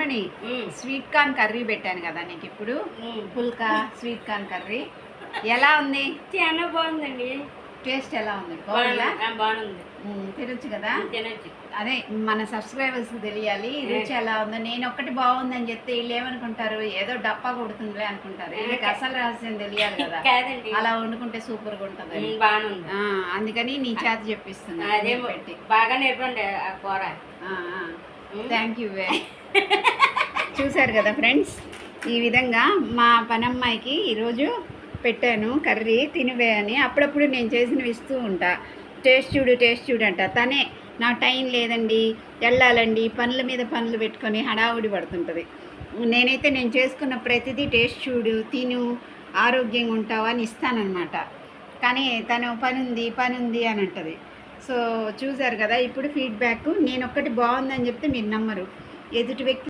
ధన్మణి sweet corn curry పెట్టాను కదా నీకు ఇప్పుడు పుల్కా స్వీట్ కార్న్ కర్రీ ఎలా ఉంది? చాలా బాగుందండి. టేస్ట్ ఎలా ఉంది? బాగుందా? బాగుంది. తినొచ్చు కదా? తినొచ్చు. అదే మన సబ్స్క్రైబర్స్కి తెలియాలి రుచి ఎలా ఉందో. నేను ఒక్కటి బాగుందని చెప్తే వీళ్ళు ఏమనుకుంటారు, ఏదో డప్పా కొడుతుందిలే అనుకుంటారు. వీళ్ళకి అసలు రహస్యం తెలియాలి కదా, అలా వండుకుంటే సూపర్గా ఉంటుంది. బాగుంది. అందుకని నీ చేత చెప్పిస్తున్నా. అదే పెట్టి బాగా నేర్పండి ఆ కూర. Thank you. చూశారు కదా ఫ్రెండ్స్, ఈ విధంగా మా పనమ్మాయికి ఈరోజు పెట్టాను కర్రీ తినివే అని. అప్పుడప్పుడు నేను చేసినవి ఇస్తూ ఉంటా, టేస్ట్ చూడు అంట. తనే నాకు టైం లేదండి, వెళ్ళాలండి, పనుల మీద పనులు పెట్టుకొని హడావుడి పడుతుంటుంది. నేనైతే నేను చేసుకున్న ప్రతిదీ టేస్ట్ చూడు, తిను, ఆరోగ్యంగా ఉంటావా అని ఇస్తానన్నమాట. కానీ తను పని ఉంది అని అంటుంది. సో చూసారు కదా ఇప్పుడు ఫీడ్బ్యాక్. నేను ఒక్కటి బాగుందని చెప్తే మీరు నమ్మరు, ఎదుటి వ్యక్తి